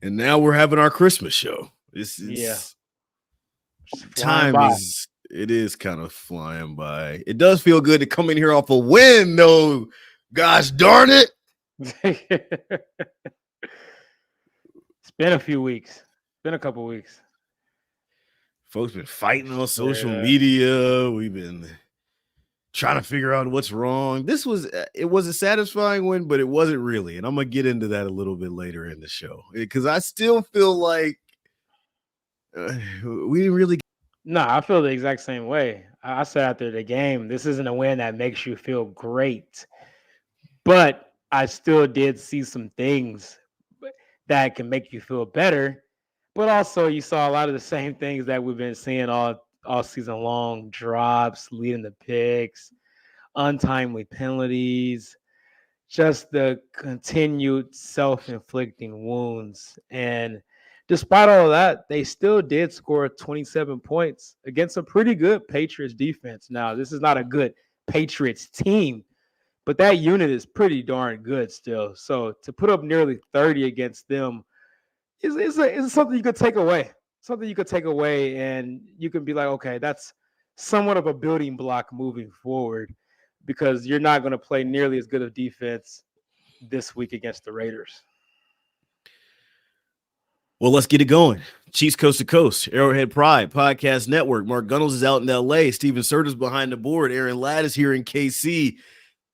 And now we're having our Christmas show. This is time by. it is kind of flying by. It does feel good to come in here off a win, though. Gosh darn it. It's been a few weeks. Been a couple weeks. Folks been fighting on social media. We've been trying to figure out what's wrong. It was a satisfying win, but it wasn't really. And I'm going to get into that a little bit later in the show because I still feel like we didn't really. No, I feel the exact same way. I said after the game, this isn't a win that makes you feel great, but I still did see some things that can make you feel better. But also, you saw a lot of the same things that we've been seeing all season long: drops, leading the picks, untimely penalties, just the continued self-inflicting wounds. And despite all of that, they still did score 27 points against a pretty good Patriots defense. Now, this is not a good Patriots team, but that unit is pretty darn good still. So to put up nearly 30 against them is something you could take away. Something you could take away, and you can be like, okay, that's somewhat of a building block moving forward, because you're not going to play nearly as good of defense this week against the Raiders. Well, let's get it going. Chiefs Coast to Coast, Arrowhead Pride Podcast Network. Mark Gunnels is out in L.A. Steven Serta's behind the board. Aaron Ladd is here in KC.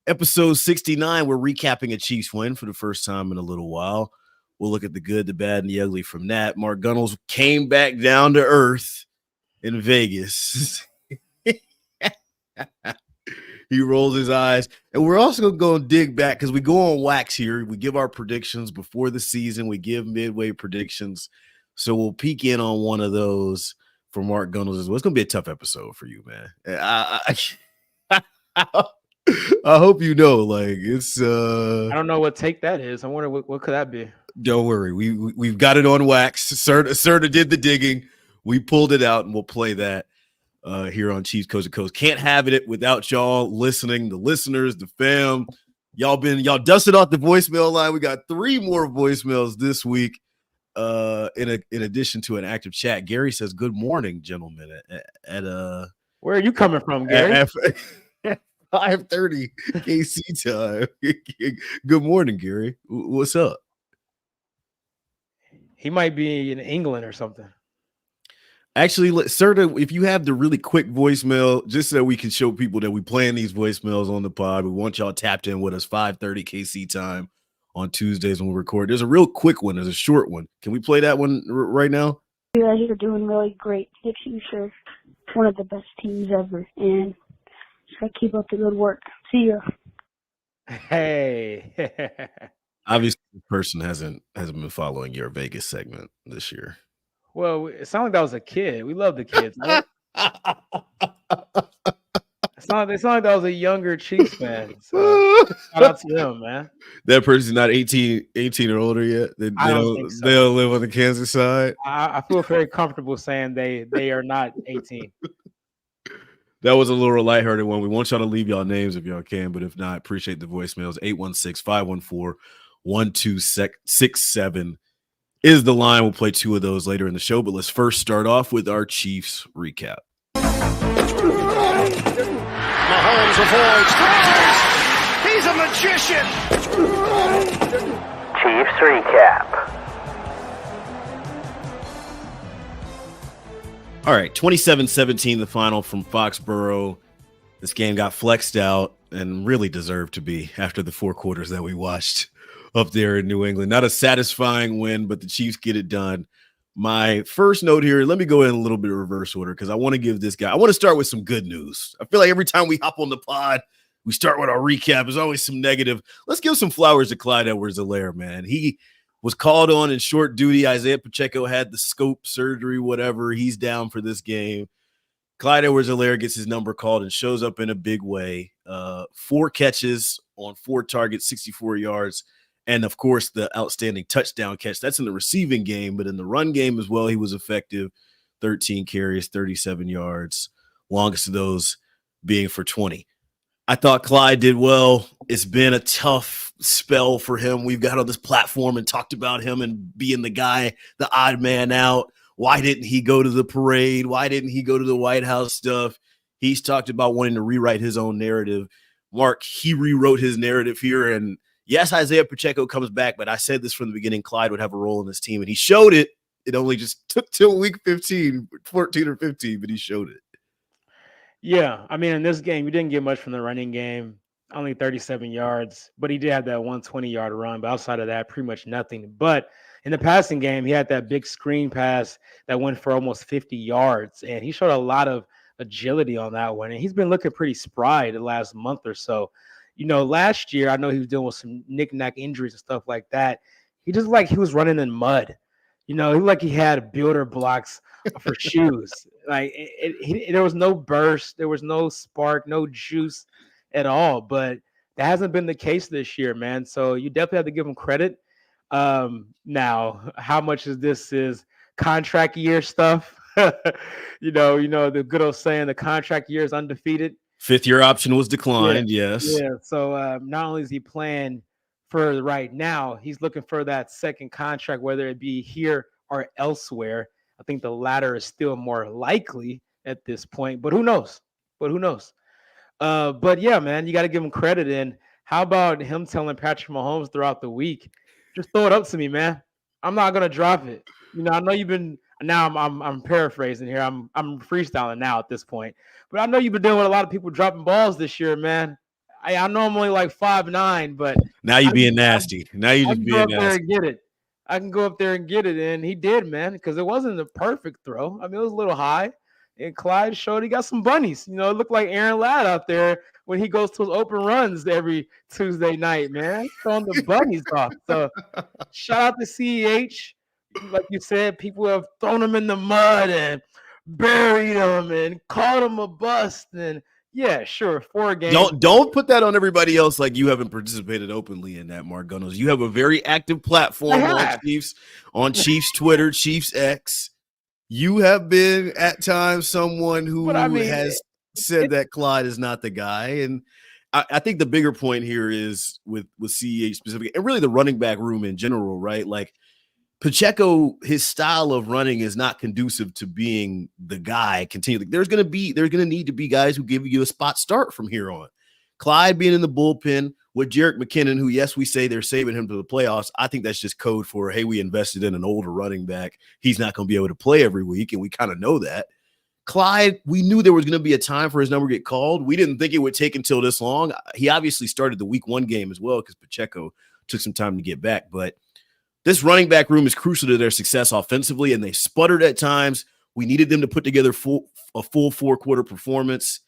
Episode 69, we're recapping a Chiefs win for the first time in a little while. We'll look at the good, the bad, and the ugly from that. Mark Gunnels came back down to earth in Vegas. He rolls his eyes. And we're also going to go and dig back because we go on wax here. We give our predictions before the season. We give midway predictions. So we'll peek in on one of those for Mark Gunnels as well. It's going to be a tough episode for you, man. I hope you know, like, it's I don't know what take that is. I wonder what could that be. Don't worry. We've got it on wax. Serta did the digging. We pulled it out, and we'll play that here on Chiefs Coast to Coast. Can't have it without y'all listening, the listeners, the fam. Y'all dusted off the voicemail line. We got 3 more voicemails this week. In addition to an active chat. Gary says, "Good morning, gentlemen." Where are you coming from, Gary? At 5:30 KC time. Good morning, Gary. What's up? He might be in England or something. Actually, Serta, if you have the really quick voicemail, just so that we can show people that we playing these voicemails on the pod, we want y'all tapped in with us 5:30 KC time on Tuesdays when we record. There's a real quick one. There's a short one. Can we play that one right now? You guys are doing really great. The Chiefs are one of the best teams ever, and just keep up the good work. See ya. Hey. Obviously, the person hasn't been following your Vegas segment this year. Well, it sounded like that was a kid. We love the kids, right? It's not like that was a younger Chiefs fan. So shout out to them, man. That person's not 18 or older yet. They don't think so. They don't live on the Kansas side. I feel very comfortable saying they are not 18. That was a little lighthearted one. We want y'all to leave y'all names if y'all can, but if not, appreciate the voicemails. 816-514-1267 is the line. We'll play 2 of those later in the show, but let's first start off with our Chiefs recap. Mahomes avoids, throws. He's a magician. Chiefs recap. All right, 27-17, the final from Foxborough. This game got flexed out and really deserved to be after the 4 quarters that we watched up there in New England. Not a satisfying win, but the Chiefs get it done. My first note here, let me go in a little bit of reverse order because I want to give this guy, I want to start with some good news. I feel like every time we hop on the pod, we start with our recap. There's always some negative. Let's give some flowers to Clyde Edwards-Helaire, man. He was called on in short duty. Isaiah Pacheco had the scope surgery, whatever. He's down for this game. Clyde Edwards-Helaire gets his number called and shows up in a big way. 4 catches on 4 targets, 64 yards. And, of course, the outstanding touchdown catch. That's in the receiving game, but in the run game as well, he was effective. 13 carries, 37 yards, longest of those being for 20. I thought Clyde did well. It's been a tough spell for him. We've got on this platform and talked about him and being the guy, the odd man out. Why didn't he go to the parade? Why didn't he go to the White House stuff? He's talked about wanting to rewrite his own narrative. Mark, he rewrote his narrative here. And yes, Isaiah Pacheco comes back, but I said this from the beginning, Clyde would have a role in this team, and he showed it. It only just took till week 14 or 15, but he showed it. Yeah, I mean, in this game, we didn't get much from the running game, only 37 yards, but he did have that 120-yard run. But outside of that, pretty much nothing. But in the passing game, he had that big screen pass that went for almost 50 yards, and he showed a lot of agility on that one. And he's been looking pretty spry the last month or so. Last year, I know he was dealing with some knick-knack injuries and stuff like that. He just like he was running in mud. He looked like he had builder blocks for shoes. Like there was no burst, there was no spark, no juice at all. But that hasn't been the case this year, man. So you definitely have to give him credit. Now, how much is this is contract year stuff? The good old saying, the contract year is undefeated. Fifth-year option was declined, yes. Yeah. So not only is he playing for right now, he's looking for that second contract, whether it be here or elsewhere. I think the latter is still more likely at this point, but who knows? But yeah, man, you got to give him credit. And how about him telling Patrick Mahomes throughout the week, just throw it up to me, man. I'm not gonna drop it. I know you've been. Now I'm paraphrasing here. I'm freestyling now at this point, but I know you've been dealing with a lot of people dropping balls this year, man. I know I'm only like 5'9", but now you're being nasty. Now you're just being nasty. I can go up there and get it, and he did, man, because it wasn't a perfect throw. I mean, it was a little high, and Clyde showed he got some bunnies. It looked like Aaron Ladd out there when he goes to his open runs every Tuesday night, man, throwing the bunnies off. So shout out to CEH. Like you said, people have thrown him in the mud and buried him and called him a bust. And yeah, sure, 4 games. Don't put that on everybody else like you haven't participated openly in that, Mark Gunnels. You have a very active platform on Chiefs Twitter, Chiefs X. You have been at times someone who has said that Clyde is not the guy. And I think the bigger point here is with CEH specifically, and really the running back room in general, right? Like, Pacheco, his style of running is not conducive to being the guy continually. There's going to need to be guys who give you a spot start from here on. Clyde being in the bullpen with Jerick McKinnon, who, yes, we say they're saving him to the playoffs. I think that's just code for, hey, we invested in an older running back. He's not going to be able to play every week, and we kind of know that. Clyde, we knew there was going to be a time for his number to get called. We didn't think it would take until this long. He obviously started the week 1 game as well because Pacheco took some time to get back, but this running back room is crucial to their success offensively, and they sputtered at times. We needed them to put together a full 4-quarter performance,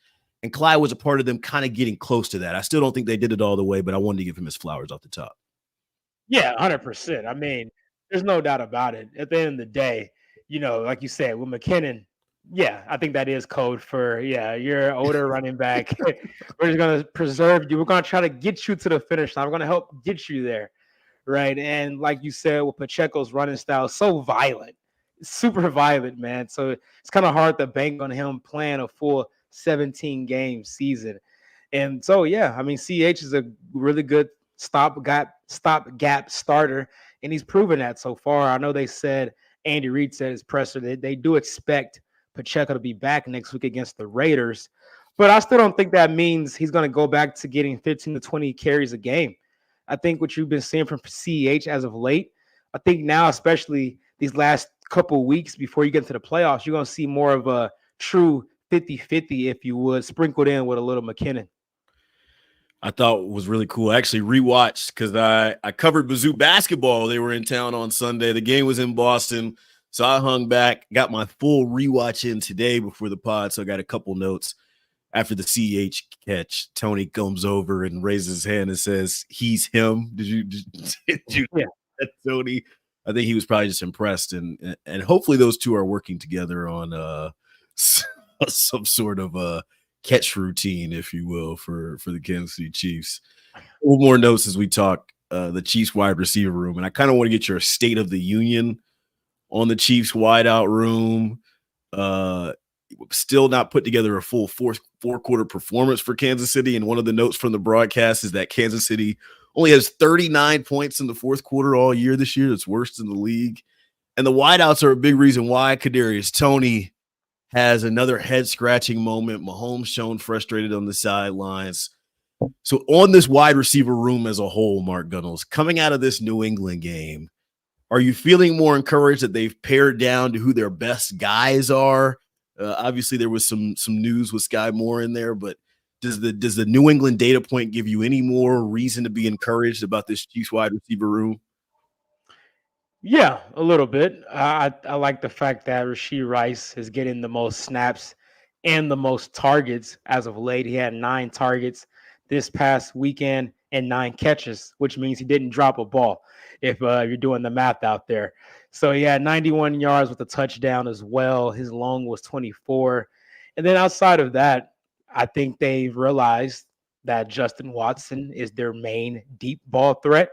and Clyde was a part of them kind of getting close to that. I still don't think they did it all the way, but I wanted to give him his flowers off the top. Yeah, 100%. I mean, there's no doubt about it. At the end of the day, like you said, with McKinnon, yeah, I think that is code for, you're an older running back. We're just going to preserve you. We're going to try to get you to the finish line. We're going to help get you there. Right. And like you said, with Pacheco's running style, so violent, super violent, man. So it's kind of hard to bank on him playing a full 17-game season. And so, yeah, I mean, CH is a really good stopgap starter, and he's proven that so far. I know Andy Reid said his presser that they do expect Pacheco to be back next week against the Raiders, but I still don't think that means he's going to go back to getting 15 to 20 carries a game. I think what you've been seeing from CEH as of late, I think now, especially these last couple weeks before you get to the playoffs, you're going to see more of a true 50-50, if you would, sprinkled in with a little McKinnon. I thought was really cool. I actually rewatched because I covered Mizzou basketball. They were in town on Sunday. The game was in Boston, so I hung back, got my full rewatch in today before the pod, so I got a couple notes. After the CH catch, Tony comes over and raises his hand and says, "He's him." Did you Yeah. Tony? I think he was probably just impressed, and hopefully those two are working together on some sort of a catch routine, if you will, for the Kansas City Chiefs. One more notes as we talk the Chiefs wide receiver room, and I kind of want to get your state of the union on the Chiefs wideout room. Still not put together a full four-quarter performance for Kansas City. And one of the notes from the broadcast is that Kansas City only has 39 points in the fourth quarter all year this year. It's worst in the league. And the wideouts are a big reason why Kadarius Toney has another head-scratching moment. Mahomes shown frustrated on the sidelines. So on this wide receiver room as a whole, Mark Gunnels, coming out of this New England game, are you feeling more encouraged that they've pared down to who their best guys are? Obviously, there was some news with Sky Moore in there, but does the New England data point give you any more reason to be encouraged about this Chiefs wide receiver room? Yeah, a little bit. I like the fact that Rashee Rice is getting the most snaps and the most targets as of late. He had 9 targets this past weekend and 9 catches, which means he didn't drop a ball if you're doing the math out there. So he had 91 yards with a touchdown as well. His long was 24. And then outside of that, I think they've realized that Justin Watson is their main deep ball threat,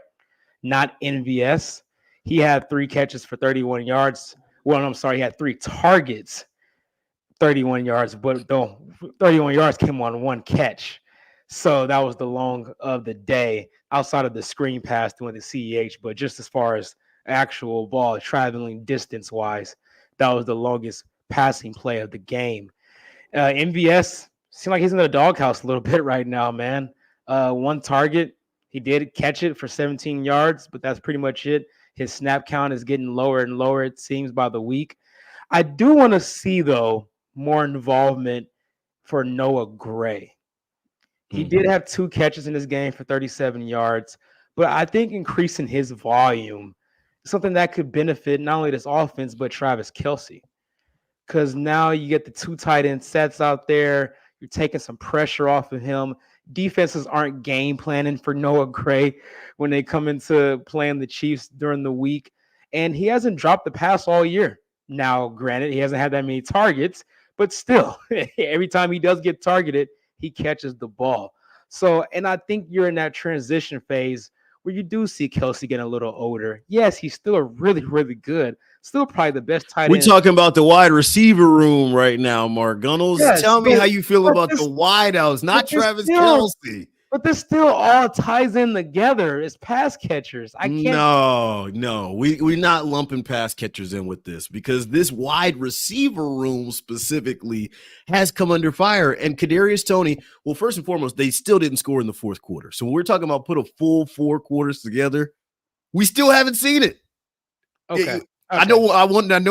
not NVS. He had 3 catches for 31 yards. Well, I'm sorry, he had 3 targets, 31 yards, but the 31 yards came on 1 catch. So that was the long of the day outside of the screen pass doing the CEH. But just as far as actual ball traveling distance wise, that was the longest passing play of the game. MVS seemed like he's in the doghouse a little bit right now, man. 1 target. He did catch it for 17 yards, but that's pretty much it. His snap count is getting lower and lower, it seems, by the week. I do want to see, though, more involvement for Noah Gray. He did have 2 catches in this game for 37 yards, but I think increasing his volume is something that could benefit not only this offense, but Travis Kelce. Because now you get the 2 tight end sets out there. You're taking some pressure off of him. Defenses aren't game planning for Noah Gray when they come into playing the Chiefs during the week. And he hasn't dropped the pass all year. Now, granted, he hasn't had that many targets, but still, every time he does get targeted, he catches the ball. So, and I think you're in that transition phase where you do see Kelce getting a little older. Yes, he's still really, really good. Still probably the best tight end. We're talking about the wide receiver room right now, Mark Gunnels. Yes, Tell me how you feel about this, the wideouts, not Travis Kelce. But this still all ties in together as pass catchers. I can't. No, we're not lumping pass catchers in with this because this wide receiver room specifically has come under fire. And Kadarius Toney, well, first and foremost, they still didn't score in the fourth quarter. So when we're talking about put a full 4 quarters together, we still haven't seen it. Okay. I know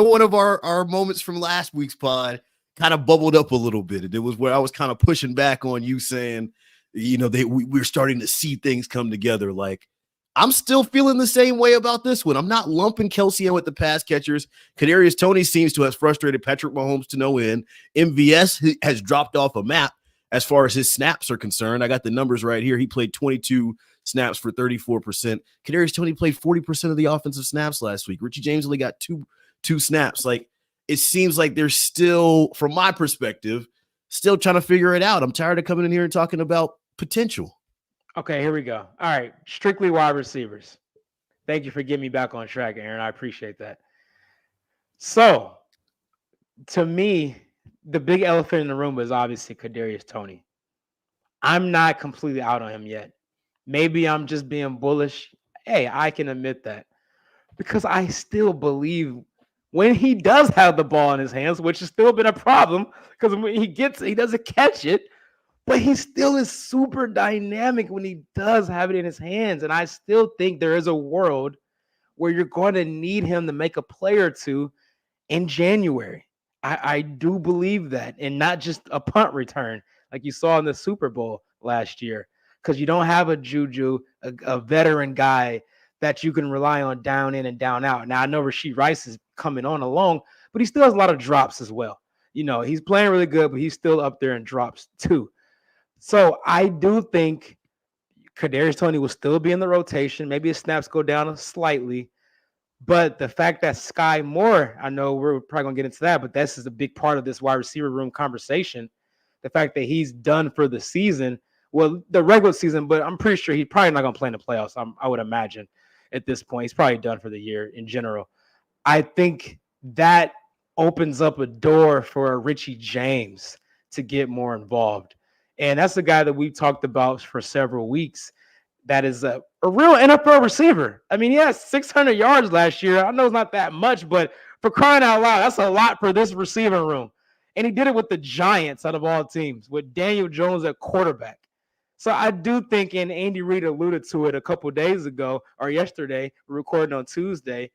one of our moments from last week's pod kind of bubbled up a little bit. And it was where I was kind of pushing back on you saying, we're starting to see things come together. Like, I'm still feeling the same way about this one. I'm not lumping Kelce in with the pass catchers. Kadarius Toney seems to have frustrated Patrick Mahomes to no end. MVS has dropped off a map as far as his snaps are concerned. I got the numbers right here. He played 22 snaps for 34%. Kadarius Toney played 40% of the offensive snaps last week. Richie James only got two snaps. Like, it seems like they're still, from my perspective, still trying to figure it out. I'm tired of coming in here and talking about potential. Okay, here we go. All right, strictly wide receivers. Thank you for getting me back on track, Aaron. I appreciate that. So, to me, the big elephant in the room is obviously Kadarius Toney. I'm not completely out on him yet. Maybe I'm just being bullish. Hey, I can admit that. Because I still believe when he does have the ball in his hands, which has still been a problem because when he doesn't catch it, but he still is super dynamic when he does have it in his hands. And I still think there is a world where you're going to need him to make a play or two in January. I do believe that, and not just a punt return like you saw in the Super Bowl last year, because you don't have a Juju, a veteran guy that you can rely on down in and down out. Now, I know Rashee Rice is coming on along, but he still has a lot of drops as well. He's playing really good, but he's still up there in drops too. So I do think Kadarius Toney will still be in the rotation. Maybe his snaps go down slightly. But the fact that Sky Moore, I know we're probably going to get into that, but this is a big part of this wide receiver room conversation. The fact that he's done for the season, well, the regular season, but I'm pretty sure he's probably not going to play in the playoffs, I would imagine at this point. He's probably done for the year in general. I think that opens up a door for Richie James to get more involved. And that's the guy that we talked about for several weeks. that is a real NFL receiver. I mean, he has 600 yards last year. I know it's not that much, but for crying out loud, that's a lot for this receiving room. And he did it with the Giants out of all teams, with Daniel Jones at quarterback. So I do think, and Andy Reid alluded to it a couple days ago or yesterday, recording on Tuesday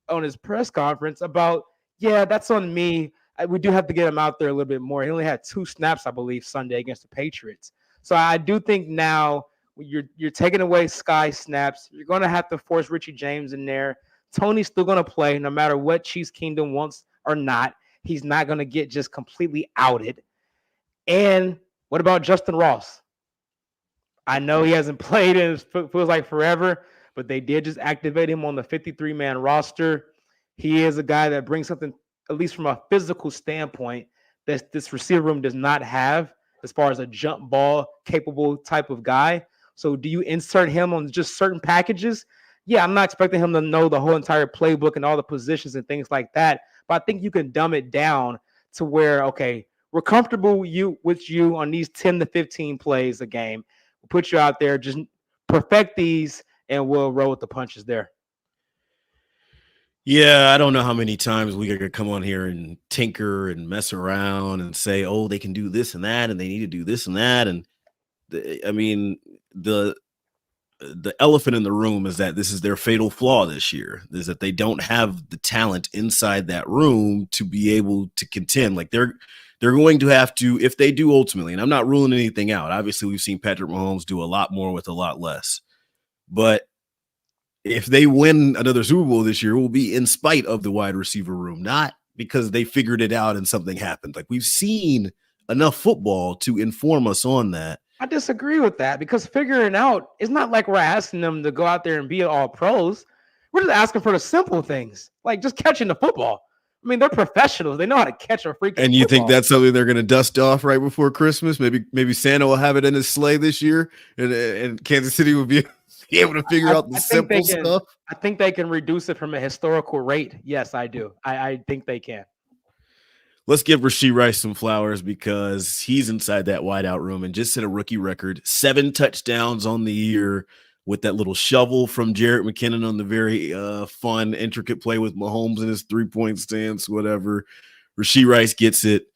on his press conference about, yeah, that's on me. We do have to get him out there a little bit more. He only had 2 snaps, I believe, Sunday against the Patriots. So I do think now you're taking away Sky snaps. You're going to have to force Richie James in there. Tony's still going to play no matter what Chiefs Kingdom wants or not. He's not going to get just completely outed. And what about Justin Ross? I know he hasn't played in feels like forever, but they did just activate him on the 53-man roster. He is a guy that brings something, at least from a physical standpoint, that this receiver room does not have as far as a jump ball capable type of guy. So do you insert him on just certain packages? Yeah, I'm not expecting him to know the whole entire playbook and all the positions and things like that. But I think you can dumb it down to where, okay, we're comfortable with you on these 10 to 15 plays a game. We'll put you out there, just perfect these, and we'll roll with the punches there. Yeah, I don't know how many times we could come on here and tinker and mess around and say, oh, they can do this and that, and they need to do this and that. And the elephant in the room is that this is their fatal flaw this year, is that they don't have the talent inside that room to be able to contend. Like they're going to have to, if they do ultimately, and I'm not ruling anything out. Obviously, we've seen Patrick Mahomes do a lot more with a lot less. But if they win another Super Bowl this year, it will be in spite of the wide receiver room, not because they figured it out and something happened. Like we've seen enough football to inform us on that. I disagree with that, because figuring out, it's not like we're asking them to go out there and be all pros. We're just asking for the simple things, like just catching the football. I mean, they're professionals. They know how to catch a freaking And you football. think that's something they're going to dust off right before Christmas? Maybe Santa will have it in his sleigh this year, and Kansas City will be able to figure out the simple stuff. I think they can reduce it from a historical rate. Yes, I do. I think they can. Let's give Rashee Rice some flowers, because he's inside that wideout room and just set a rookie record, 7 touchdowns on the year with that little shovel from Jerick McKinnon on the very fun, intricate play with Mahomes in his 3-point stance, whatever. Rashee Rice gets it.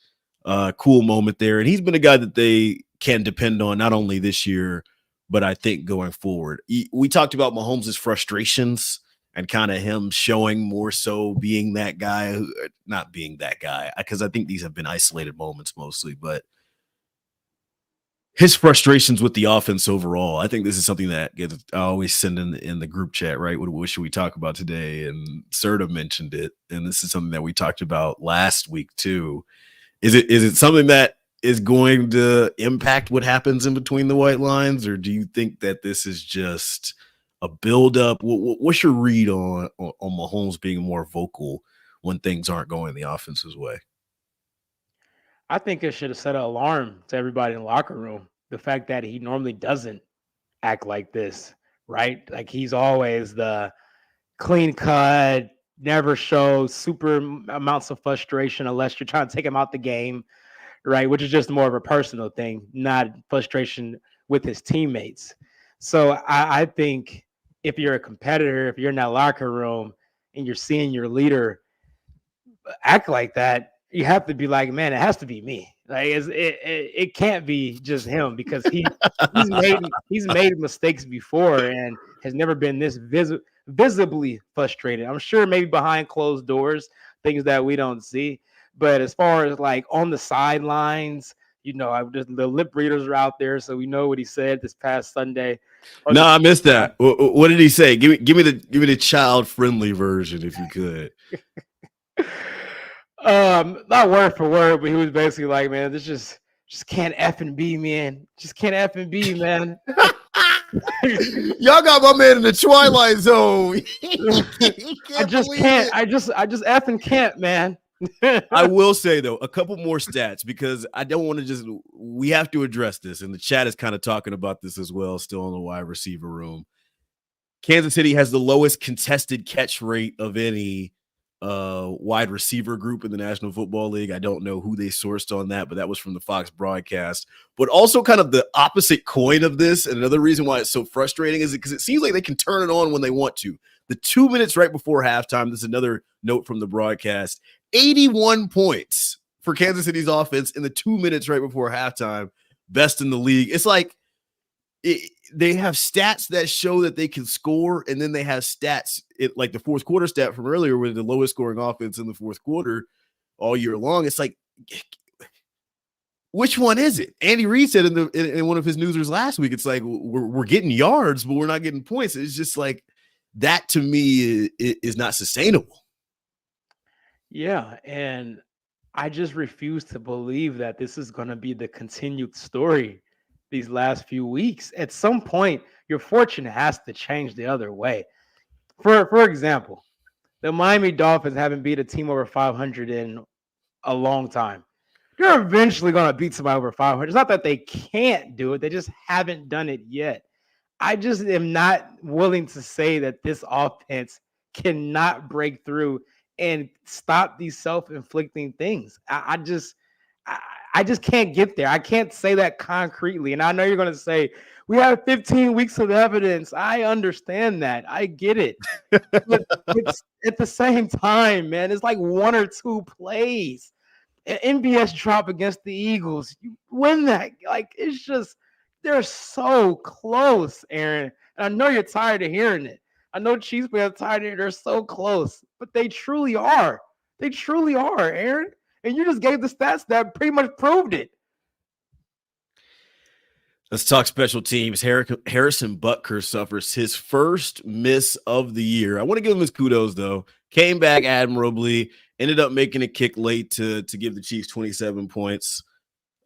Cool moment there. And he's been a guy that they can depend on not only this year, but I think going forward. We talked about Mahomes' frustrations and kind of him showing more so being that guy, not being that guy, because I think these have been isolated moments mostly, but his frustrations with the offense overall. I think this is something that I always send in the group chat, right? What should we talk about today? And Serta mentioned it, and this is something that we talked about last week too. Is it something that is going to impact what happens in between the white lines, or do you think that this is just a buildup? What's your read on Mahomes being more vocal when things aren't going the offense's way? I think it should have set an alarm to everybody in the locker room. The fact that he normally doesn't act like this, right? Like he's always the clean cut, never shows super amounts of frustration unless you're trying to take him out the game, right? Which is just more of a personal thing, not frustration with his teammates. So I think if you're a competitor, if you're in that locker room and you're seeing your leader act like that, you have to be like, man, it has to be me. Like it can't be just him, because he's made mistakes before and has never been this visibly frustrated. I'm sure maybe behind closed doors, things that we don't see. But as far as like on the sidelines, the lip readers are out there, so we know what he said this past Sunday. No, I missed that. What did he say? Give me the child friendly version if you could. Not word for word, but he was basically like, man, this just can't effing be, man. Just can't effing be, man. Y'all got my man in the twilight zone. I just can't. I just effing can't, man. I will say though, a couple more stats, because I don't want to we have to address this, and the chat is kind of talking about this as well, still in the wide receiver room. Kansas City has the lowest contested catch rate of any wide receiver group in the National Football League. I don't know who they sourced on that, but that was from the Fox broadcast. But also kind of the opposite coin of this, and another reason why it's so frustrating is because it seems like they can turn it on when they want to. The 2 minutes right before halftime, this is another note from the broadcast, 81 points for Kansas City's offense in the 2 minutes right before halftime, best in the league. It's like they have stats that show that they can score, and then they have stats like the fourth quarter stat from earlier with the lowest scoring offense in the fourth quarter all year long. It's like, which one is it? Andy Reid said in one of his newsers last week, it's like we're getting yards, but we're not getting points. It's just like that to me is not sustainable. Yeah, and I just refuse to believe that this is going to be the continued story these last few weeks. At some point, your fortune has to change the other way. For example, the Miami Dolphins haven't beat a team over 500 in a long time. They're eventually going to beat somebody over 500. It's not that they can't do it. They just haven't done it yet. I just am not willing to say that this offense cannot break through and stop these self-inflicting things. I just can't get there. I can't say that concretely. And I know you're going to say, we have 15 weeks of evidence. I understand that. I get it. But it's, at the same time, man, it's like one or two plays. An MVS drop against the Eagles, you win that. Like, it's just, they're so close, Aaron. And I know you're tired of hearing it. I know Chiefs fans are tired of it. They're so close, but they truly are. They truly are, Aaron. And you just gave the stats that pretty much proved it. Let's talk special teams. Harrison Butker suffers his first miss of the year. I want to give him his kudos, though. Came back admirably. Ended up making a kick late to give the Chiefs 27 points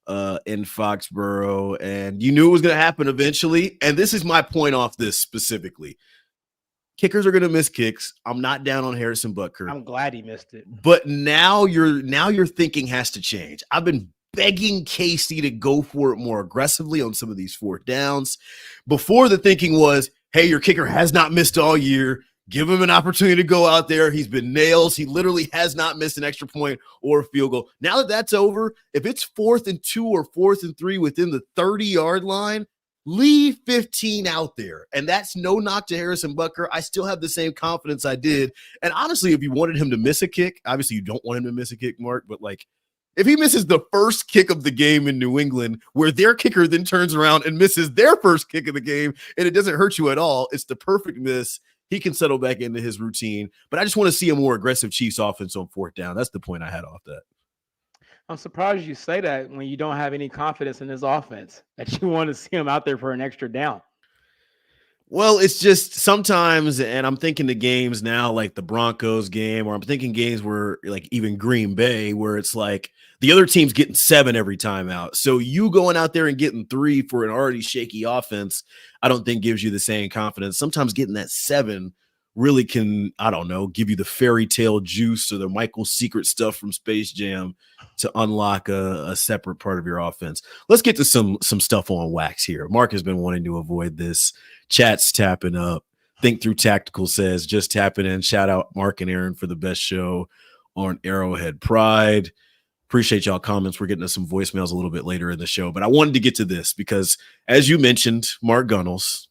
in Foxborough. And you knew it was going to happen eventually. And this is my point off this specifically. Kickers are going to miss kicks. I'm not down on Harrison Butker. I'm glad he missed it. But now your thinking has to change. I've been begging Casey to go for it more aggressively on some of these fourth downs. Before, the thinking was, hey, your kicker has not missed all year. Give him an opportunity to go out there. He's been nails. He literally has not missed an extra point or a field goal. Now that that's over, if it's 4th and 2 or 4th and 3 within the 30-yard line, leave 15 out there. And that's no knock to Harrison Butker. I still have the same confidence I did. And honestly, if you wanted him to miss a kick, obviously you don't want him to miss a kick, Mark, but like, if he misses the first kick of the game in New England, where their kicker then turns around and misses their first kick of the game, and it doesn't hurt you at all, it's the perfect miss. He can settle back into his routine. But I just want to see a more aggressive Chiefs offense on fourth down. That's the point I had off that. I'm surprised you say that when you don't have any confidence in his offense, that you want to see him out there for an extra down. Well, it's just sometimes, and I'm thinking the games now, like the Broncos game, or I'm thinking games where like even Green Bay, where it's like the other team's getting 7 every time out. So you going out there and getting 3 for an already shaky offense, I don't think gives you the same confidence. Sometimes getting that 7 really can, I don't know, give you the fairy tale juice or the Michael Secret stuff from Space Jam to unlock a separate part of your offense. Let's get to some stuff on wax here. Mark has been wanting to avoid this. Chat's tapping up. Think Through Tactical says, just tapping in. Shout out Mark and Aaron for the best show on Arrowhead Pride. Appreciate y'all comments. We're getting to some voicemails a little bit later in the show, but I wanted to get to this because, as you mentioned, Mark Gunnels,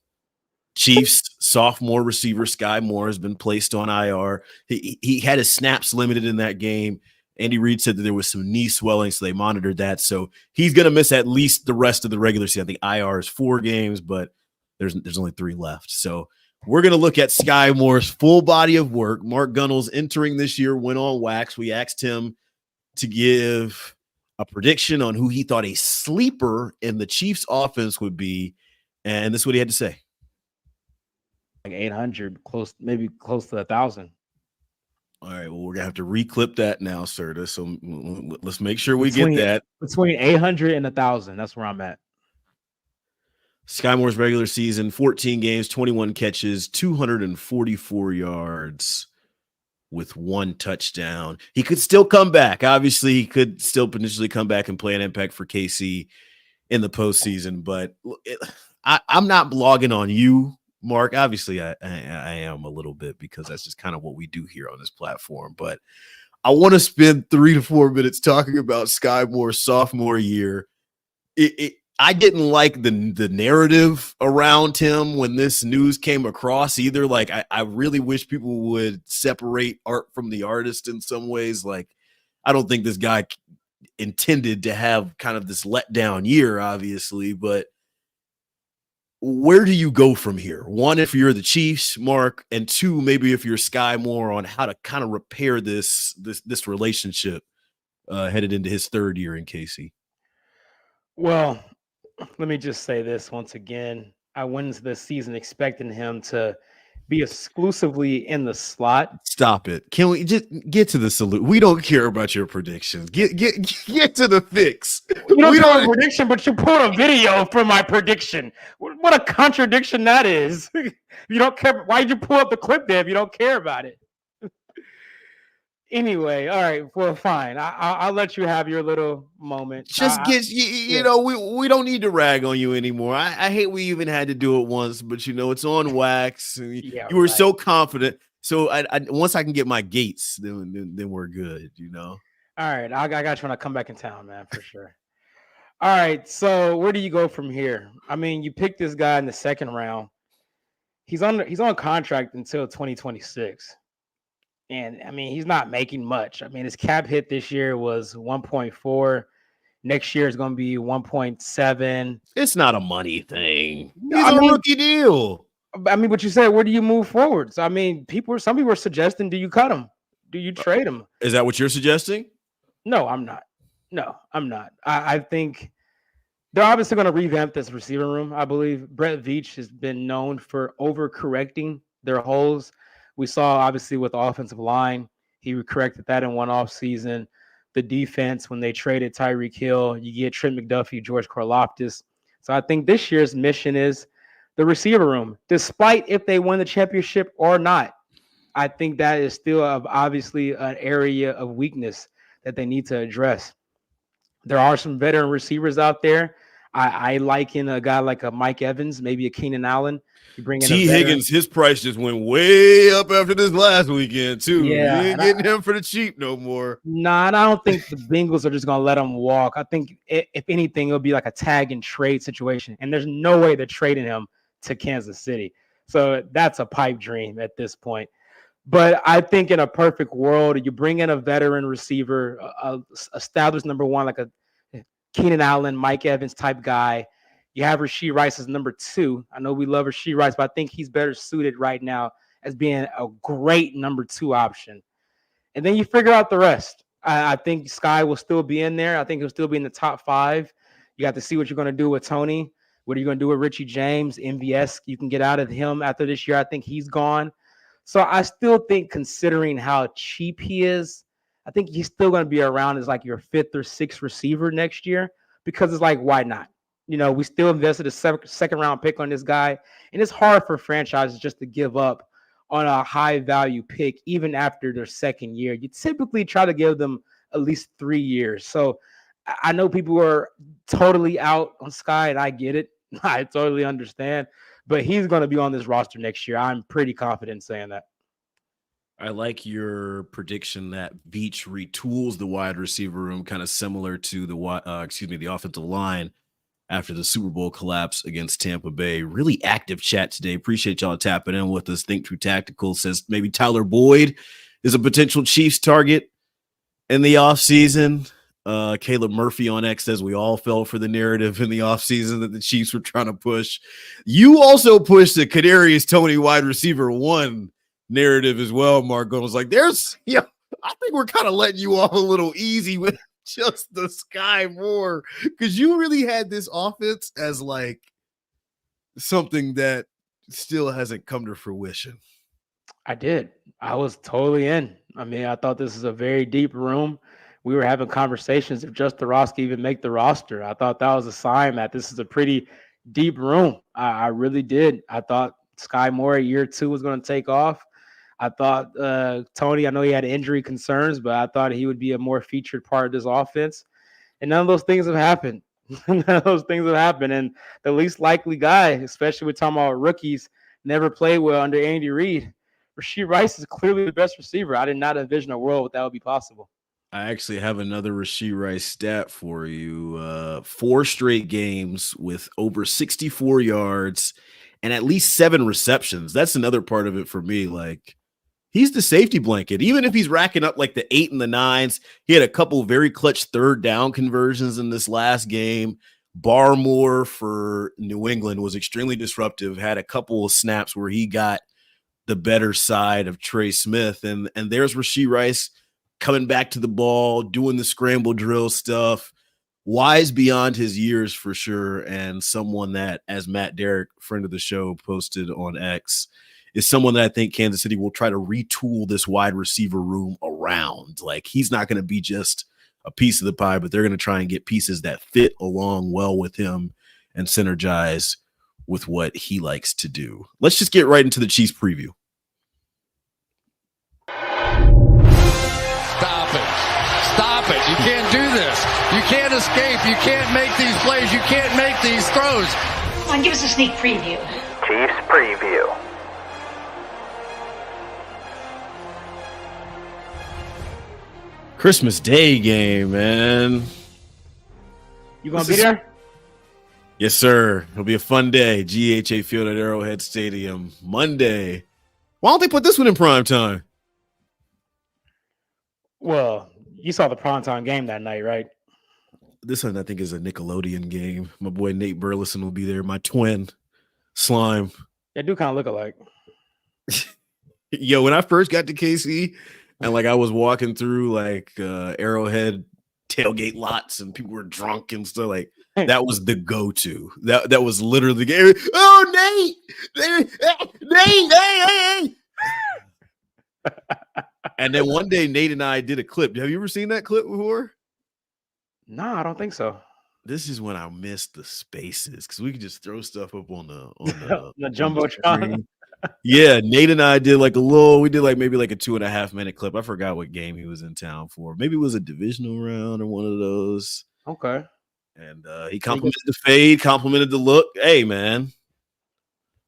Chiefs sophomore receiver Sky Moore has been placed on IR. He had his snaps limited in that game. Andy Reid said that there was some knee swelling, so they monitored that. So he's going to miss at least the rest of the regular season. I think IR is 4 games, but there's only 3 left. So we're going to look at Sky Moore's full body of work. Mark Gunnels entering this year went on wax. We asked him to give a prediction on who he thought a sleeper in the Chiefs offense would be. And this is what he had to say. Like 800, maybe close to 1,000. All right, well, we're going to have to reclip that now, Serta. So let's make sure we get that. Between 800 and 1,000, that's where I'm at. Sky Moore's regular season, 14 games, 21 catches, 244 yards with 1 touchdown. He could still come back. Obviously, he could still potentially come back and play an impact for KC in the postseason. But I'm not blogging on you Mark, obviously I am a little bit, because that's just kind of what we do here on this platform. But I want to spend 3 to 4 minutes talking about Sky Moore's sophomore year. I didn't like the narrative around him when this news came across either. Like, I really wish people would separate art from the artist in some ways. Like, I don't think this guy intended to have kind of this letdown year, obviously, but where do you go from here? One, if you're the Chiefs, Mark, and two, maybe if you're Sky Moore, on how to kind of repair this relationship headed into his third year in KC. Well, let me just say this once again. I went into this season expecting him to be exclusively in the slot. Stop it. Can we just get to the salute? We don't care about your predictions. Get to the fix. You don't have a prediction, but you pulled a video from my prediction. What a contradiction that is. You don't care. Why did you pull up the clip there if you don't care about it? Anyway, all right, well, fine. I'll let you have your little moment. Just you know, we don't need to rag on you anymore. I hate we even had to do it once, but you know, it's on wax. You were so confident. So I once I can get my gates, then we're good, you know. All right, I got you when I come back in town, man, for sure. All right, so where do you go from here? I mean, you picked this guy in the second round. He's on contract until 2026. And I mean, he's not making much. I mean, his cap hit this year was 1.4. Next year is going to be 1.7. It's not a money thing. He's a rookie deal. I mean, but you said, where do you move forward? So, I mean, some people are suggesting, do you cut him? Do you trade him? Is that what you're suggesting? No, I'm not. No, I'm not. I think they're obviously going to revamp this receiver room. I believe Brett Veach has been known for overcorrecting their holes. We saw, obviously, with the offensive line, he corrected that in one offseason. The defense, when they traded Tyreek Hill, you get Trent McDuffie, George Karlaftis. So I think this year's mission is the receiver room. Despite if they win the championship or not, I think that is still obviously an area of weakness that they need to address. There are some veteran receivers out there. I liken a guy like a Mike Evans, maybe a Keenan Allen. You bring in T. Higgins, his price just went way up after this last weekend, too. Yeah, you ain't getting him for the cheap no more. Nah, and I don't think the Bengals are just going to let him walk. I think, if anything, it'll be like a tag and trade situation. And there's no way they're trading him to Kansas City. So that's a pipe dream at this point. But I think in a perfect world, you bring in a veteran receiver, a established number one, like a Keenan Allen, Mike Evans type guy. You have Rashee Rice as number 2. I know we love Rashee Rice, but I think he's better suited right now as being a great number 2 option. And then you figure out the rest. I think Sky will still be in there. I think he'll still be in the top 5. You got to see what you're going to do with Tony. What are you going to do with Richie James? MVS, you can get out of him after this year. I think he's gone. So I still think, considering how cheap he is, I think he's still going to be around as like your 5th or 6th receiver next year, because it's like, why not? You know, we still invested a second round pick on this guy, and it's hard for franchises just to give up on a high value pick even after their second year. You typically try to give them at least 3 years. So I know people are totally out on Sky, and I get it. I totally understand, but he's going to be on this roster next year. I'm pretty confident in saying that. I like your prediction that Veach retools the wide receiver room, kind of similar to the offensive line after the Super Bowl collapse against Tampa Bay. Really active chat today. Appreciate y'all tapping in with us. Think True Tactical says maybe Tyler Boyd is a potential Chiefs target in the offseason. Caleb Murphy on X says we all fell for the narrative in the offseason that the Chiefs were trying to push. You also pushed the Kadarius Toney wide receiver 1 narrative as well, Mark Gunnels. Like, I think we're kind of letting you off a little easy with just the Sky Moore, because you really had this offense as like something that still hasn't come to fruition. I did. I was totally in. I mean, I thought this is a very deep room. We were having conversations if just Dorosky even make the roster. I thought that was a sign that this is a pretty deep room. I really did. I thought Sky Moore year 2 was going to take off. I thought Tony, I know he had injury concerns, but I thought he would be a more featured part of this offense. And none of those things have happened. None of those things have happened. And the least likely guy, especially we're talking about rookies, never played well under Andy Reid. Rashee Rice is clearly the best receiver. I did not envision a world where that would be possible. I actually have another Rashee Rice stat for you. 4 straight games with over 64 yards and at least 7 receptions. That's another part of it for me. Like, he's the safety blanket. Even if he's racking up like the 8 and the 9s, he had a couple very clutch third down conversions in this last game. Barmore for New England was extremely disruptive, had a couple of snaps where he got the better side of Trey Smith. And there's Rashee Rice coming back to the ball, doing the scramble drill stuff, wise beyond his years for sure, and someone that, as Matt Derrick, friend of the show, posted on X, is someone that I think Kansas City will try to retool this wide receiver room around. Like, he's not going to be just a piece of the pie, but they're going to try and get pieces that fit along well with him and synergize with what he likes to do. Let's just get right into the Chiefs preview. Stop it. You can't do this. You can't escape. You can't make these plays. You can't make these throws. Come on, give us a sneak preview. Chiefs preview. Christmas Day game, man. You gonna be there? Yes, sir. It'll be a fun day. GHA Field at Arrowhead Stadium, Monday. Why don't they put this one in prime time? Well, you saw the primetime game that night, right? This one, I think, is a Nickelodeon game. My boy Nate Burleson will be there. My twin, Slime. They do kind of look alike. Yo, when I first got to KC and like I was walking through like Arrowhead tailgate lots and people were drunk and stuff, like that was the go-to. That was literally the game. Oh, Nate! Nate! Hey! And then one day, Nate and I did a clip. Have you ever seen that clip before? No, I don't think so. This is when I missed the spaces because we could just throw stuff up on the the jumbotron. Yeah, Nate and I did like maybe like a 2.5 minute clip. I forgot what game he was in town for. Maybe it was a divisional round or one of those. Okay. And he complimented the fade, complimented the look. Hey, man,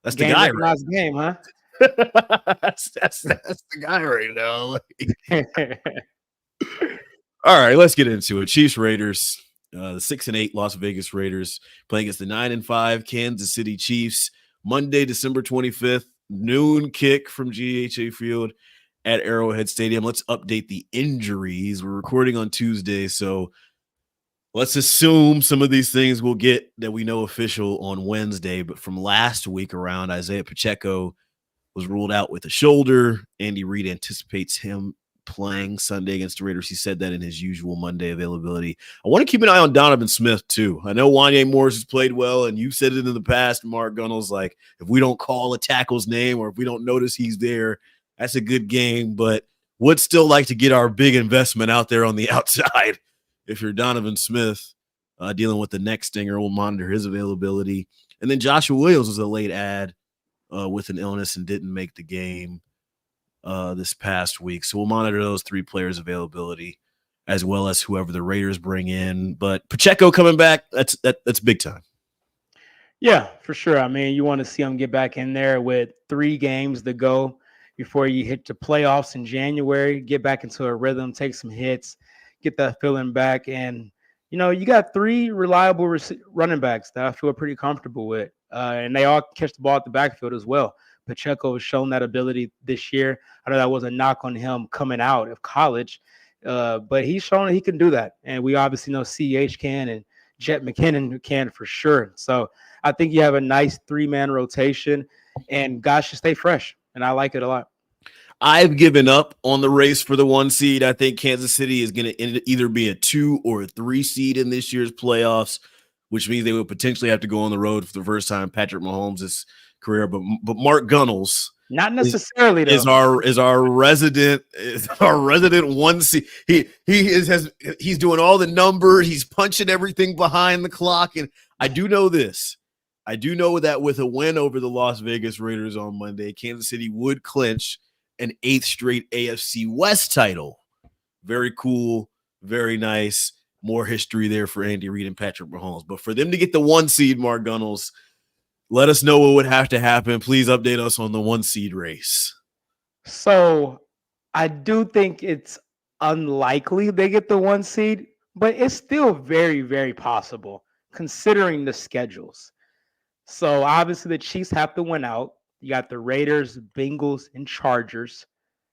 that's the guy. Right? Game, huh? that's the guy right now. All right, let's get into it. Chiefs Raiders, the 6-8 Las Vegas Raiders playing against the 9-5 Kansas City Chiefs. Monday, December 25th, noon kick from GHA Field at Arrowhead Stadium. Let's update the injuries. We're recording on Tuesday, so let's assume some of these things we'll get that we know official on Wednesday. But from last week around, Isaiah Pacheco was ruled out with a shoulder. Andy Reid anticipates him playing Sunday against the Raiders. He said that in his usual Monday availability. I want to keep an eye on Donovan Smith too. I know Wanye Morris has played well, and you've said it in the past, Mark Gunnels, like if we don't call a tackle's name or if we don't notice he's there, that's a good game, but would still like to get our big investment out there on the outside. If you're Donovan Smith dealing with the neck stinger, we'll monitor his availability. And then Joshua Williams was a late add with an illness and didn't make the game this past week. So we'll monitor those 3 players' availability as well as whoever the Raiders bring in. But Pacheco coming back, that's big time. Yeah, for sure. I mean, you want to see him get back in there with 3 games to go before you hit the playoffs in January, get back into a rhythm, take some hits, get that feeling back. And, you know, you got 3 reliable running backs that I feel pretty comfortable with. And they all catch the ball at the backfield as well. Pacheco has shown that ability this year. I know that was a knock on him coming out of college, but he's shown that he can do that. And we obviously know CEH can and Jet McKinnon can for sure. So I think you have a nice 3-man rotation and guys should stay fresh. And I like it a lot. I've given up on the race for the 1 seed. I think Kansas City is going to either be a 2 or a 3 seed in this year's playoffs, which means they will potentially have to go on the road for the first time Patrick Mahomes' career. But Mark Gunnels, not necessarily is our resident 1 seed. He's doing all the numbers. He's punching everything behind the clock. And I do know this. I do know that with a win over the Las Vegas Raiders on Monday, Kansas City would clinch an 8th straight AFC West title. Very cool. Very nice. More history there for Andy Reid and Patrick Mahomes. But for them to get the 1 seed, Mark Gunnels, Let us know what would have to happen. Please update us on the 1 seed race. So I do think it's unlikely they get the 1 seed, but it's still very, very possible considering the schedules. So obviously the Chiefs have to win out. You got the Raiders, Bengals, and Chargers.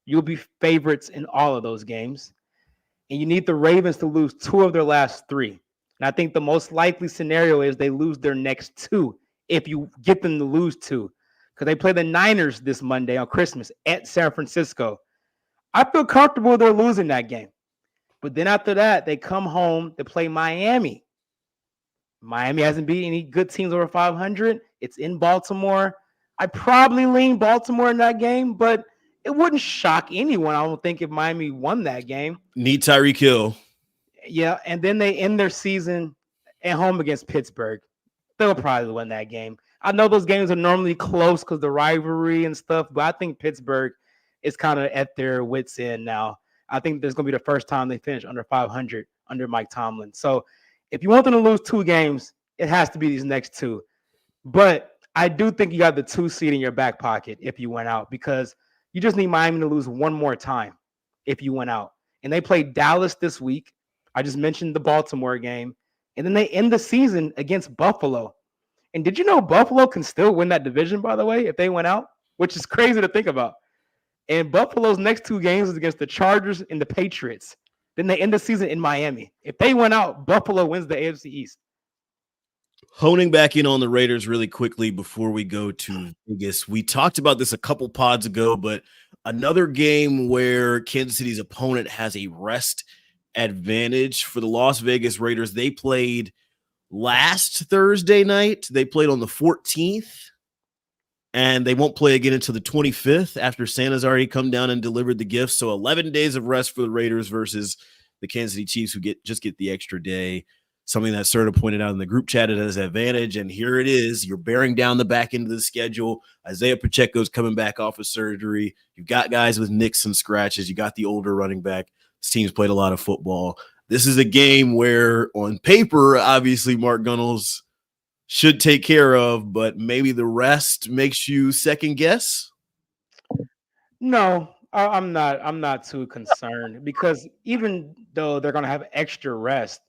You'll be favorites in all of those games. And you need the Ravens to lose 2 of their last 3. And I think the most likely scenario is they lose their next 2 if you get them to lose 2. Because they play the Niners this Monday on Christmas at San Francisco. I feel comfortable they're losing that game. But then after that, they come home to play Miami. Miami hasn't beat any good teams over 500. It's in Baltimore. I probably lean Baltimore in that game, but it wouldn't shock anyone, I don't think, if Miami won that game. Need Tyreek Hill. Yeah, and then they end their season at home against Pittsburgh. They'll probably win that game. I know those games are normally close because the rivalry and stuff, but I think Pittsburgh is kind of at their wits' end now. I think this is going to be the first time they finish under 500 under Mike Tomlin. So if you want them to lose 2 games, it has to be these next 2. But I do think you got the 2 seed in your back pocket if you went out, because you just need Miami to lose 1 more time if you went out. And they play Dallas this week. I just mentioned the Baltimore game. And then they end the season against Buffalo. And did you know Buffalo can still win that division, by the way, if they went out? Which is crazy to think about. And Buffalo's next 2 games is against the Chargers and the Patriots. Then they end the season in Miami. If they went out, Buffalo wins the AFC East. Honing back in on the Raiders really quickly before we go to Vegas. We talked about this a couple pods ago, but another game where Kansas City's opponent has a rest advantage for the Las Vegas Raiders. They played last Thursday night. They played on the 14th, and they won't play again until the 25th after Santa's already come down and delivered the gifts. So 11 days of rest for the Raiders versus the Kansas City Chiefs, who get the extra day. Something that Serta pointed out in the group chat as an advantage, and here it is. You're bearing down the back end of the schedule. Isaiah Pacheco's coming back off of surgery. You've got guys with nicks and scratches. You got the older running back. This team's played a lot of football. This is a game where, on paper, obviously Mark Gunnels should take care of, but maybe the rest makes you second guess. No, I'm not too concerned, because even though they're going to have extra rest,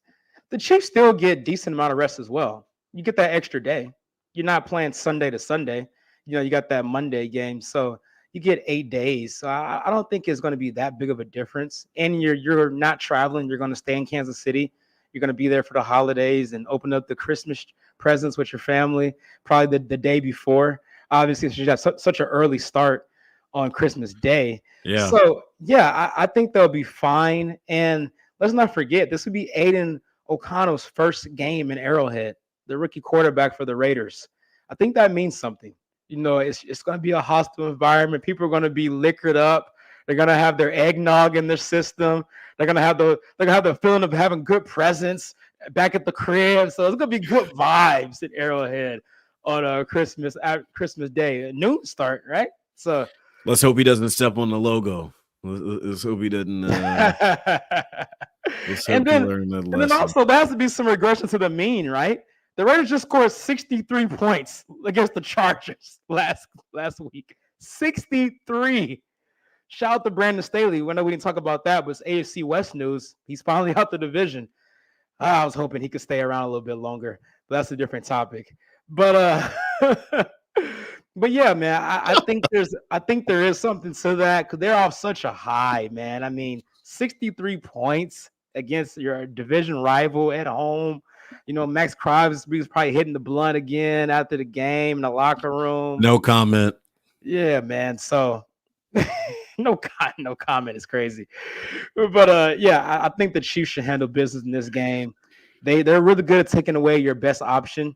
the Chiefs still get decent amount of rest as well. You get that extra day. You're not playing Sunday to Sunday. You got that Monday game. So you get 8 days. So I don't think it's going to be that big of a difference. And you're not traveling. You're going to stay in Kansas City. You're going to be there for the holidays and open up the Christmas presents with your family probably the day before. Obviously, you got such an early start on Christmas Day. Yeah. So, yeah, I think they'll be fine. And let's not forget, this would be Aiden O'Connell's first game in Arrowhead, the rookie quarterback for the Raiders. I think that means something. It's going to be a hostile environment. People are going to be liquored up. They're going to have their eggnog in their system. They're going to have the feeling of having good presents back at the crib. So it's going to be good vibes at Arrowhead on Christmas Day, a noon start, right? So let's hope he doesn't step on the logo. Let's hope he doesn't. And then also there has to be some regression to the mean, right? The Raiders just scored 63 points against the Chargers last week. 63. Shout out to Brandon Staley. We know we didn't talk about that, but it's AFC West news. He's finally out the division. I was hoping he could stay around a little bit longer, but that's a different topic. But but yeah, man, I think there is something to that, because they're off such a high, man. I mean, 63 points against your division rival at home. Max Crosby was probably hitting the blunt again after the game in the locker room. No comment. Yeah, man. So no comment is crazy. But yeah, I think the Chiefs should handle business in this game. They're really good at taking away your best option,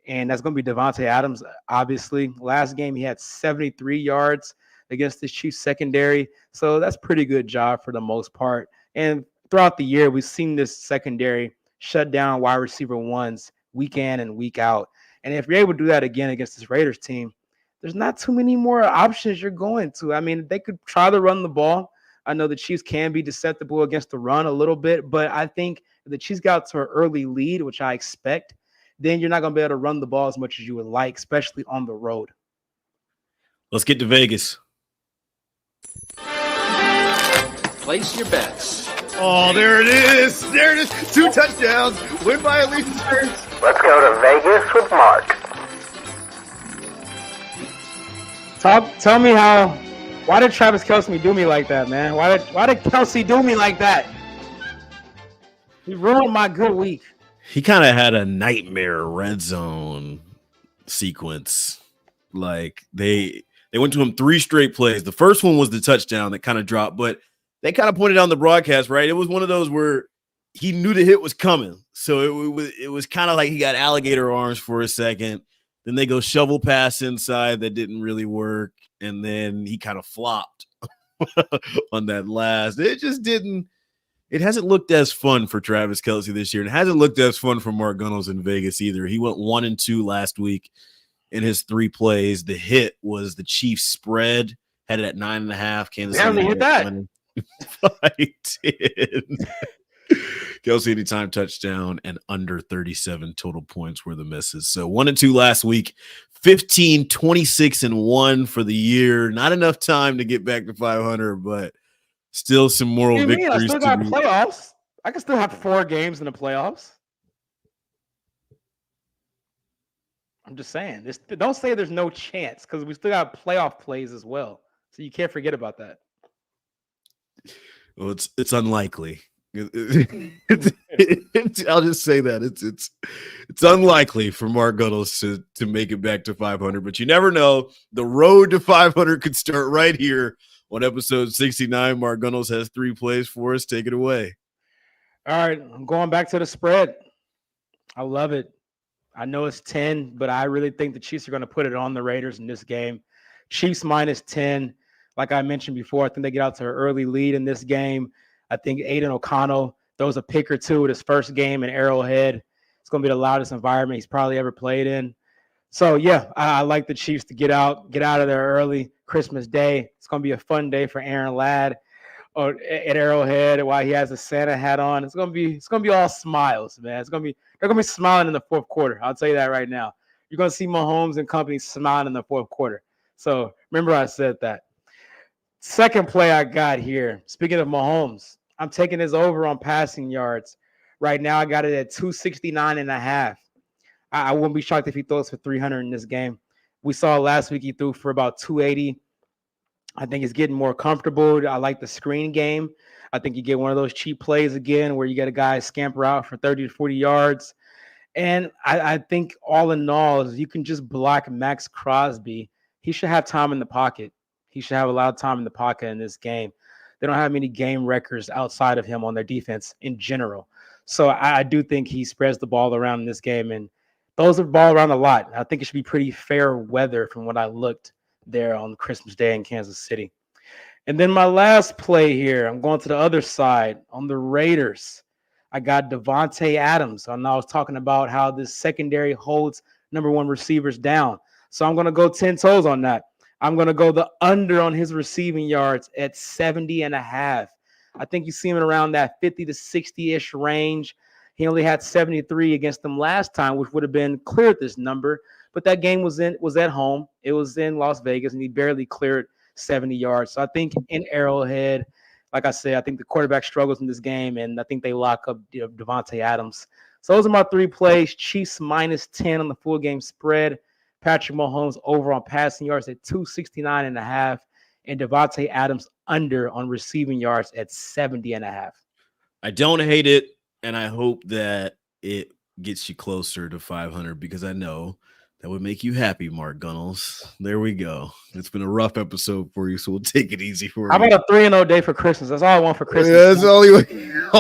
and that's going to be Devontae Adams. Obviously, last game he had 73 yards against the Chiefs secondary, so that's pretty good job for the most part. And throughout the year, we've seen this secondary shut down wide receiver ones week in and week out. And if you're able to do that again against this Raiders team, there's not too many more options you're going to. I mean, they could try to run the ball. I know the Chiefs can be susceptible against the run a little bit, but I think if the Chiefs got to an early lead, which I expect, then you're not going to be able to run the ball as much as you would like, especially on the road. Let's get to Vegas. Place your bets. Oh, there it is. There it is. 2 touchdowns. Win by at least 2. Let's go to Vegas with Mark. Tell me why did Travis Kelce do me like that, man? Why did Kelce do me like that? He ruined my good week. He kind of had a nightmare red zone sequence. Like they went to him 3 straight plays. The first one was the touchdown that kind of dropped, but they kind of pointed out on the broadcast, right? It was one of those where he knew the hit was coming. So it was kind of like he got alligator arms for a second. Then they go shovel pass inside that didn't really work. And then he kind of flopped on that last. It just didn't. It hasn't looked as fun for Travis Kelce this year. And it hasn't looked as fun for Mark Gunnels in Vegas either. He went 1-2 last week in his 3 plays. The hit was the Chiefs spread, had it at 9.5. Kansas City only hit that. 5-10. Kelce anytime touchdown and under 37 total points were the misses. So 1-2 last week, 15, 26-1 for the year. Not enough time to get back to 500, but still some moral victories. I still got playoffs. I can still have 4 games in the playoffs. I'm just saying. Don't say there's no chance because we still got playoff plays as well. So you can't forget about that. Well, it's unlikely. I'll just say that it's unlikely for Mark Gunnels to make it back to 500, but you never know. The road to 500 could start right here on episode 69. Mark Gunnels has 3 plays for us. Take it away. All right, I'm going back to the spread. I love it. I know it's 10, but I really think the Chiefs are going to put it on the Raiders in this game. Chiefs minus 10. Like I mentioned before, I think they get out to an early lead in this game. I think Aiden O'Connell throws a pick or two at his first game in Arrowhead. It's going to be the loudest environment he's probably ever played in. So, yeah, I like the Chiefs to get out of there early Christmas Day. It's going to be a fun day for Aaron Ladd at Arrowhead while he has a Santa hat on. It's going to be all smiles, man. They're going to be smiling in the fourth quarter. I'll tell you that right now. You're going to see Mahomes and company smiling in the fourth quarter. So, remember I said that. Second play I got here. Speaking of Mahomes, I'm taking his over on passing yards. Right now, I got it at 269.5. I wouldn't be shocked if he throws for 300 in this game. We saw last week he threw for about 280. I think he's getting more comfortable. I like the screen game. I think you get one of those cheap plays again where you get a guy scamper out for 30 to 40 yards. And I think all in all, if you can just block Max Crosby, he should have time in the pocket. He should have a lot of time in the pocket in this game. They don't have many game records outside of him on their defense in general. So I do think he spreads the ball around in this game and throws the ball around a lot. I think it should be pretty fair weather from what I looked there on Christmas Day in Kansas City. And then my last play here, I'm going to the other side on the Raiders. I got Devontae Adams. I was talking about how this secondary holds number 1 receivers down. So I'm going to go 10 toes on that. I'm going to go the under on his receiving yards at 70.5. I think you see him around that 50 to 60-ish range. He only had 73 against them last time, which would have been cleared this number. But that game was at home. It was in Las Vegas, and he barely cleared 70 yards. So I think in Arrowhead, like I said, I think the quarterback struggles in this game, and I think they lock up Devontae Adams. So those are my 3 plays. Chiefs minus 10 on the full game spread. Patrick Mahomes over on passing yards at 269.5, and Devontae Adams under on receiving yards at 70.5. I don't hate it, and I hope that it gets you closer to 500 because I know that would make you happy, Mark Gunnels. There we go. It's been a rough episode for you, so we'll take it easy for you. How about a 3-0 day for Christmas? That's all I want for Christmas. Yeah, that's all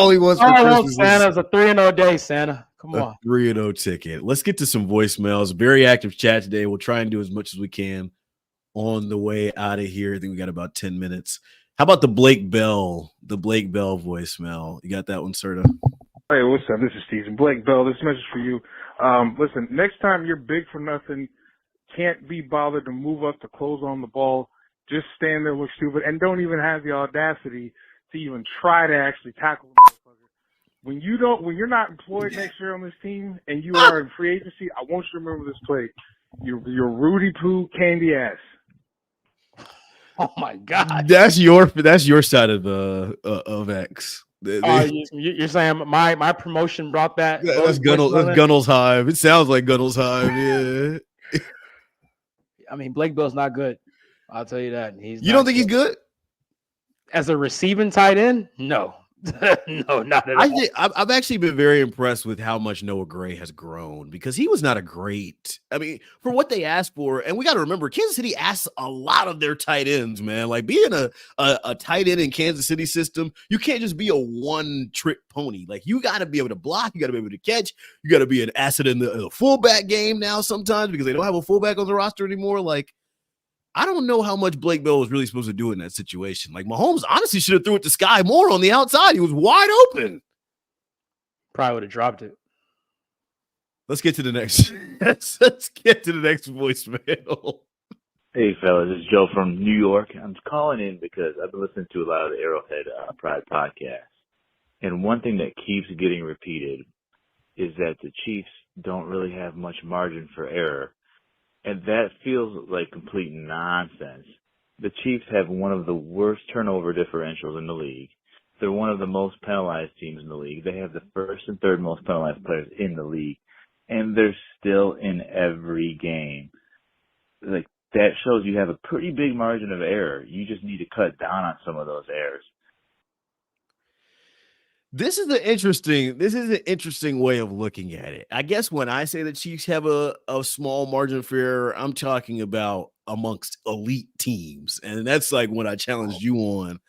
he wants for Christmas. Santa's a 3-0 day, Santa. Come on. 3-0 ticket. Let's get to some voicemails. Very active chat today. We'll try and do as much as we can on the way out of here. I think we got about 10 minutes. How about the Blake Bell voicemail? You got that one, Serta? Hey, what's up? This is Stephen. Blake Bell, this message for you. Listen, next time you're big for nothing, can't be bothered to move up to close on the ball, just stand there, look stupid, and don't even have the audacity to even try to actually tackle the motherfucker. when you're not employed next year on this team and you are in free agency, I want you to remember this play. You're Rudy Poo candy ass. Oh my God. That's your side of X. You're saying my promotion brought that? That's Gunnels Hive. It sounds like Gunnels Hive. Yeah. I mean, Blake Bell's not good. I'll tell you that. You don't think he's good? As a receiving tight end? No. No, not at all. I've actually been very impressed with how much Noah Gray has grown because he was not a great. I mean, for what they asked for, and we got to remember, Kansas City asks a lot of their tight ends, man. Like being a tight end in Kansas City system, you can't just be a one-trick pony. Like you got to be able to block, you got to be able to catch, you got to be an asset in the fullback game now sometimes because they don't have a fullback on the roster anymore. Like, I don't know how much Blake Bell was really supposed to do in that situation. Like Mahomes honestly should have threw it to Sky Moore on the outside. He was wide open. Probably would have dropped it. Let's get to the next. Let's get to the next voicemail. Hey, fellas, it's Joe from New York. I'm calling in because I've been listening to a lot of the Arrowhead Pride podcasts. And one thing that keeps getting repeated is that the Chiefs don't really have much margin for error. And that feels like complete nonsense. The Chiefs have one of the worst turnover differentials in the league. They're one of the most penalized teams in the league. They have the first and third most penalized players in the league. And they're still in every game. Like, that shows you have a pretty big margin of error. You just need to cut down on some of those errors. This is an interesting way of looking at it. I guess when I say the Chiefs have a small margin for error, I'm talking about amongst elite teams. And that's like what I challenged you on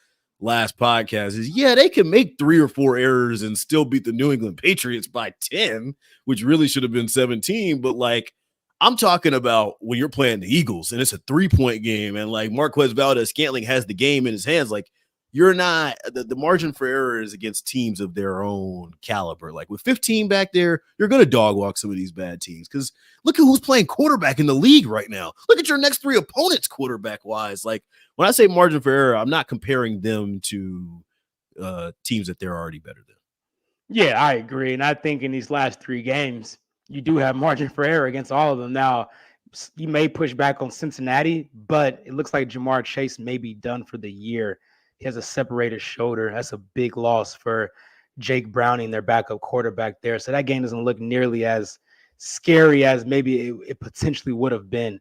last podcast is, yeah, they can make 3 or 4 errors and still beat the New England Patriots by 10, which really should have been 17. But like, I'm talking about when you're playing the Eagles and it's a 3-point game and like Marquez Valdez-Scantling has the game in his hands, like, you're not the margin for error is against teams of their own caliber. Like with 15 back there, you're going to dog walk some of these bad teams because look at who's playing quarterback in the league right now. Look at your next 3 opponents quarterback wise. Like when I say margin for error, I'm not comparing them to teams that they're already better than. Yeah, I agree. And I think in these last 3 games, you do have margin for error against all of them. Now, you may push back on Cincinnati, but it looks like Jamar Chase may be done for the year. He has a separated shoulder. That's a big loss for Jake Browning, their backup quarterback there. So that game doesn't look nearly as scary as maybe it potentially would have been.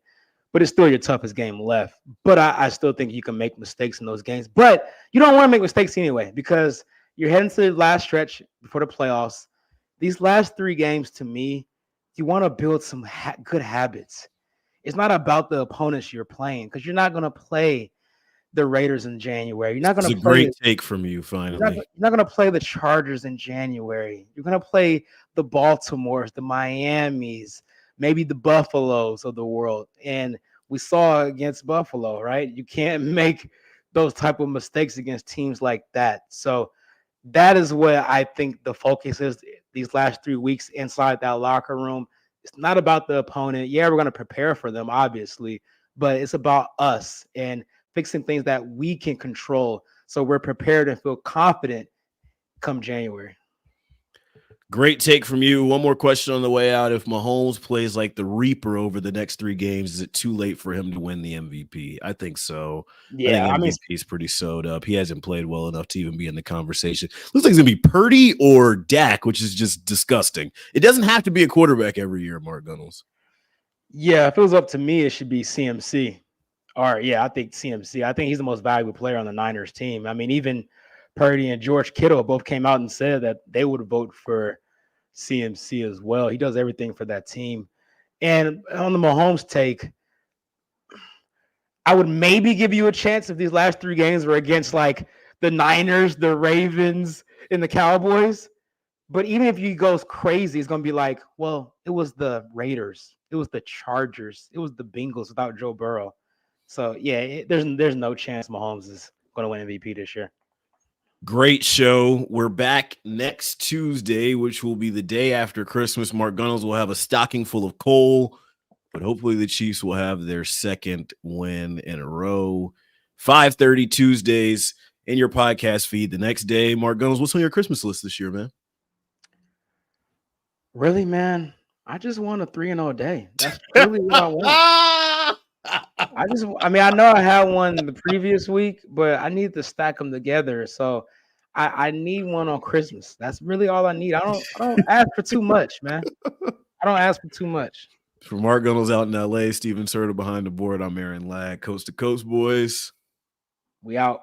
But it's still your toughest game left. But I still think you can make mistakes in those games. But you don't want to make mistakes anyway because you're heading to the last stretch before the playoffs. These last 3 games, to me, you want to build some good habits. It's not about the opponents you're playing because you're not going to play the Raiders in January. You're not going to play. Great take from you, finally. You're not going to play the Chargers in January. You're going to play the Baltimores, the Miamis, maybe the Buffaloes of the world. And we saw against Buffalo, right? You can't make those type of mistakes against teams like that. So that is where I think the focus is these last 3 weeks inside that locker room. It's not about the opponent. Yeah, we're going to prepare for them, obviously, but it's about us and fixing things that we can control so we're prepared and feel confident come January. Great take from you. One more question on the way out. If Mahomes plays like the Reaper over the next 3 games, is it too late for him to win the MVP? I think so. Yeah, I think MVP's pretty sewed up. He hasn't played well enough to even be in the conversation. Looks like it's going to be Purdy or Dak, which is just disgusting. It doesn't have to be a quarterback every year, Mark Gunnels. Yeah, if it was up to me, it should be CMC. Or, yeah, I think CMC. I think he's the most valuable player on the Niners team. I mean, even Purdy and George Kittle both came out and said that they would vote for CMC as well. He does everything for that team. And on the Mahomes take, I would maybe give you a chance if these last 3 games were against like the Niners, the Ravens, and the Cowboys. But even if he goes crazy, it's going to be like, well, it was the Raiders. It was the Chargers. It was the Bengals without Joe Burrow. So, yeah, there's no chance Mahomes is going to win MVP this year. Great show. We're back next Tuesday, which will be the day after Christmas. Mark Gunnels will have a stocking full of coal, but hopefully the Chiefs will have their second win in a row. 5:30 Tuesdays in your podcast feed. The next day, Mark Gunnels, what's on your Christmas list this year, man? Really, man? I just want a 3-0 day. That's really what I want. I mean, I know I had one the previous week, but I need to stack them together. So I need one on Christmas. That's really all I need. I don't ask for too much, man. I don't ask for too much. For Mark Gunnels out in LA, Steven Serta behind the board, I'm Aaron Ladd. Coast to coast, boys. We out.